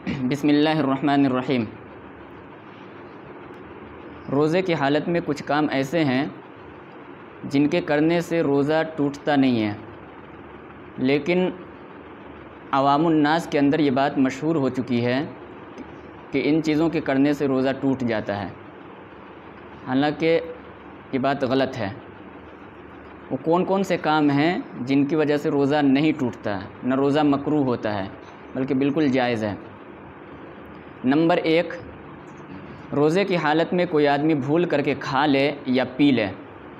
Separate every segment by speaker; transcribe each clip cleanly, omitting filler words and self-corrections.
Speaker 1: بسم اللہ الرحمن الرحیم۔ روزے کی حالت میں کچھ کام ایسے ہیں جن کے کرنے سے روزہ ٹوٹتا نہیں ہے، لیکن عوام الناس کے اندر یہ بات مشہور ہو چکی ہے کہ ان چیزوں کے کرنے سے روزہ ٹوٹ جاتا ہے، حالانکہ یہ بات غلط ہے۔ وہ کون کون سے کام ہیں جن کی وجہ سے روزہ نہیں ٹوٹتا، نہ روزہ مکروہ ہوتا ہے بلکہ بالکل جائز ہے۔ نمبر 1، روزے کی حالت میں کوئی آدمی بھول کر کے کھا لے یا پی لے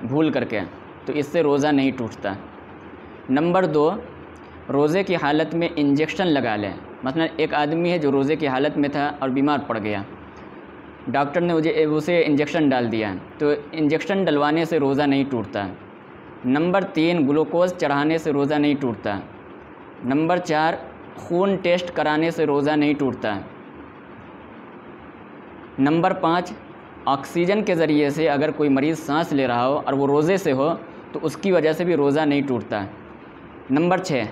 Speaker 1: بھول کر کے، تو اس سے روزہ نہیں ٹوٹتا۔ نمبر 2، روزے کی حالت میں انجیکشن لگا لے، مثلا ایک آدمی ہے جو روزے کی حالت میں تھا اور بیمار پڑ گیا، ڈاکٹر نے اسے انجیکشن ڈال دیا، تو انجیکشن ڈلوانے سے روزہ نہیں ٹوٹتا۔ نمبر 3، گلوکوز چڑھانے سے روزہ نہیں ٹوٹتا۔ نمبر 4، خون ٹیسٹ کرانے سے روزہ نہیں ٹوٹتا۔ نمبر 5، آکسیجن کے ذریعے سے اگر کوئی مریض سانس لے رہا ہو اور وہ روزے سے ہو تو اس کی وجہ سے بھی روزہ نہیں ٹوٹتا۔ نمبر 6،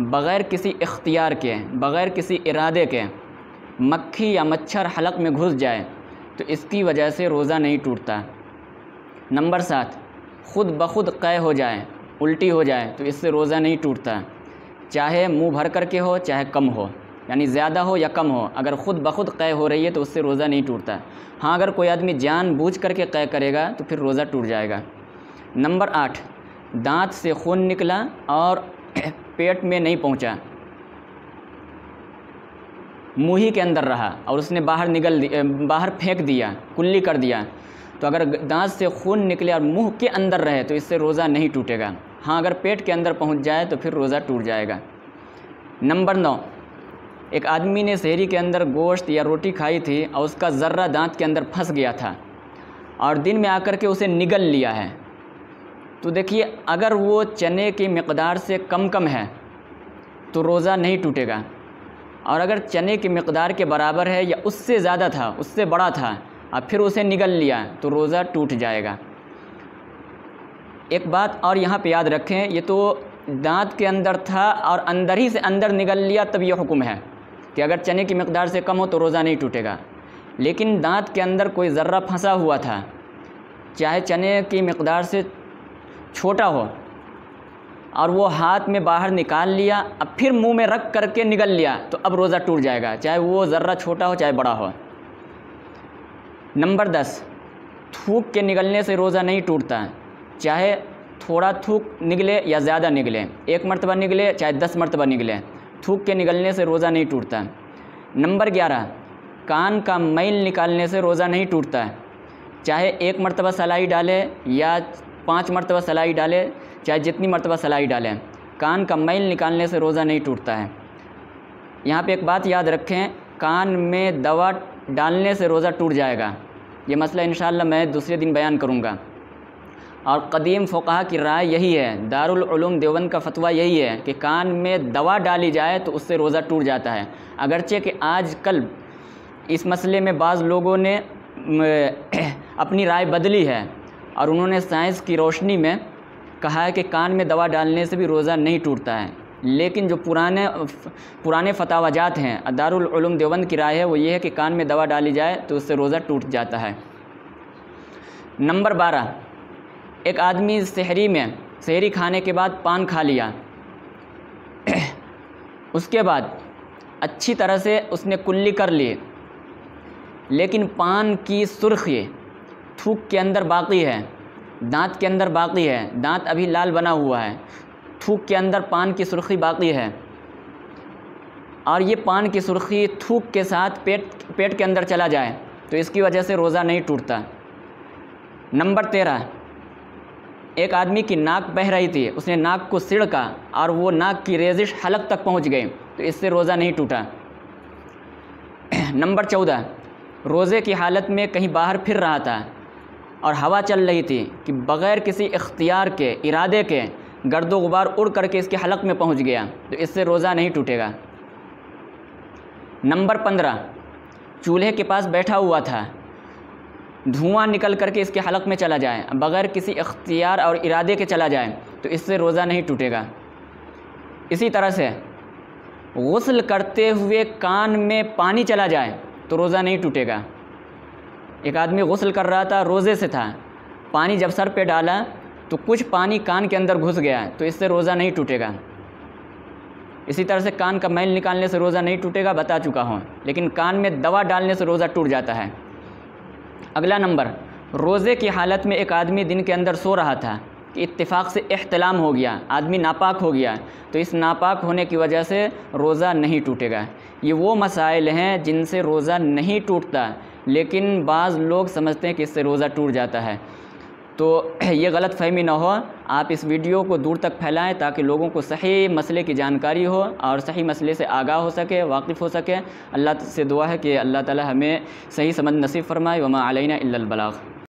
Speaker 1: بغیر کسی اختیار کے، بغیر کسی ارادے کے مکھی یا مچھر حلق میں گھس جائے تو اس کی وجہ سے روزہ نہیں ٹوٹتا۔ نمبر 7، خود بخود قے ہو جائے، الٹی ہو جائے تو اس سے روزہ نہیں ٹوٹتا، چاہے منہ بھر کر کے ہو چاہے کم ہو، یعنی زیادہ ہو یا کم ہو، اگر خود بخود قے ہو رہی ہے تو اس سے روزہ نہیں ٹوٹتا۔ ہاں، اگر کوئی آدمی جان بوجھ کر کے قے کرے گا تو پھر روزہ ٹوٹ جائے گا۔ نمبر 8، دانت سے خون نکلا اور پیٹ میں نہیں پہنچا، منہ ہی کے اندر رہا اور اس نے باہر پھینک دیا، کلی کر دیا، تو اگر دانت سے خون نکلے اور منہ کے اندر رہے تو اس سے روزہ نہیں ٹوٹے گا۔ ہاں، اگر پیٹ کے اندر پہنچ جائے تو پھر روزہ ٹوٹ جائے گا۔ نمبر 9، ایک آدمی نے سحری کے اندر گوشت یا روٹی کھائی تھی اور اس کا ذرہ دانت کے اندر پھنس گیا تھا اور دن میں آ کر کے اسے نگل لیا ہے، تو دیکھیے اگر وہ چنے کی مقدار سے کم ہے تو روزہ نہیں ٹوٹے گا، اور اگر چنے کی مقدار کے برابر ہے یا اس سے زیادہ تھا، اس سے بڑا تھا اور پھر اسے نگل لیا تو روزہ ٹوٹ جائے گا۔ ایک بات اور یہاں پہ یاد رکھیں، یہ تو دانت کے اندر تھا اور اندر ہی سے اندر نگل لیا، تب یہ حکم ہے کہ اگر چنے کی مقدار سے کم ہو تو روزہ نہیں ٹوٹے گا، لیکن دانت کے اندر کوئی ذرہ پھنسا ہوا تھا، چاہے چنے کی مقدار سے چھوٹا ہو، اور وہ ہاتھ میں باہر نکال لیا اب پھر منہ میں رکھ کر کے نگل لیا تو اب روزہ ٹوٹ جائے گا، چاہے وہ ذرہ چھوٹا ہو چاہے بڑا ہو۔ نمبر 10، تھوک کے نگلنے سے روزہ نہیں ٹوٹتا، چاہے تھوڑا تھوک نگلے یا زیادہ نگلے، 1 مرتبہ نگلے چاہے 10 مرتبہ نگلے، تھوک کے نگلنے سے روزہ نہیں ٹوٹتا۔ نمبر 11، کان کا میل نکالنے سے روزہ نہیں ٹوٹتا، چاہے 1 مرتبہ سلائی ڈالے یا 5 مرتبہ سلائی ڈالے، چاہے جتنی مرتبہ سلائی ڈالیں، کان کا میل نکالنے سے روزہ نہیں ٹوٹتا ہے۔ یہاں پہ ایک بات یاد رکھیں، کان میں دوا ڈالنے سے روزہ ٹوٹ جائے گا، یہ مسئلہ انشاءاللہ میں دوسرے دن بیان کروں گا، اور قدیم فقہا کی رائے یہی ہے، دارالعلوم دیوبند کا فتویٰ یہی ہے کہ کان میں دوا ڈالی جائے تو اس سے روزہ ٹوٹ جاتا ہے، اگرچہ کہ آج کل اس مسئلے میں بعض لوگوں نے اپنی رائے بدلی ہے اور انہوں نے سائنس کی روشنی میں کہا ہے کہ کان میں دوا ڈالنے سے بھی روزہ نہیں ٹوٹتا ہے، لیکن جو پرانے فتاوی جات ہیں، دارالعلوم دیوبند کی رائے ہے وہ یہ ہے کہ کان میں دوا ڈالی جائے تو اس سے روزہ ٹوٹ جاتا ہے۔ نمبر 12، ایک آدمی سحری کھانے کے بعد پان کھا لیا، اس کے بعد اچھی طرح سے اس نے کلی کر لی، لیکن پان کی سرخی تھوک کے اندر باقی ہے، دانت کے اندر باقی ہے، دانت ابھی لال بنا ہوا ہے، تھوک کے اندر پان کی سرخی باقی ہے، اور یہ پان کی سرخی تھوک کے ساتھ پیٹ کے اندر چلا جائے تو اس کی وجہ سے روزہ نہیں ٹوٹتا۔ نمبر 13، ایک آدمی کی ناک بہہ رہی تھی، اس نے ناک کو سڑکا اور وہ ناک کی ریزش حلق تک پہنچ گئی تو اس سے روزہ نہیں ٹوٹا۔ نمبر 14، روزے کی حالت میں کہیں باہر پھر رہا تھا اور ہوا چل رہی تھی کہ بغیر کسی اختیار کے، ارادے کے گرد و غبار اڑ کر کے اس کے حلق میں پہنچ گیا تو اس سے روزہ نہیں ٹوٹے گا۔ نمبر 15، چولہے کے پاس بیٹھا ہوا تھا، دھواں نکل کر کے اس کے حلق میں چلا جائے، بغیر کسی اختیار اور ارادے کے چلا جائے تو اس سے روزہ نہیں ٹوٹے گا۔ اسی طرح سے غسل کرتے ہوئے کان میں پانی چلا جائے تو روزہ نہیں ٹوٹے گا۔ ایک آدمی غسل کر رہا تھا، روزے سے تھا، پانی جب سر پہ ڈالا تو کچھ پانی کان کے اندر گھس گیا تو اس سے روزہ نہیں ٹوٹے گا۔ اسی طرح سے کان کا میل نکالنے سے روزہ نہیں ٹوٹے گا، بتا چکا ہوں، لیکن کان میں دوا ڈالنے سے روزہ ٹوٹ جاتا ہے۔ اگلا نمبر، روزے کی حالت میں ایک آدمی دن کے اندر سو رہا تھا کہ اتفاق سے احتلام ہو گیا، آدمی ناپاک ہو گیا، تو اس ناپاک ہونے کی وجہ سے روزہ نہیں ٹوٹے گا۔ یہ وہ مسائل ہیں جن سے روزہ نہیں ٹوٹتا، لیکن بعض لوگ سمجھتے ہیں کہ اس سے روزہ ٹوٹ جاتا ہے۔ تو یہ غلط فہمی نہ ہو، آپ اس ویڈیو کو دور تک پھیلائیں تاکہ لوگوں کو صحیح مسئلے کی جانکاری ہو اور صحیح مسئلے سے آگاہ ہو سکے، واقف ہو سکے۔ اللہ سے دعا ہے کہ اللہ تعالی ہمیں صحیح سمجھ نصیب فرمائے۔ وما علینا الا البلاغ۔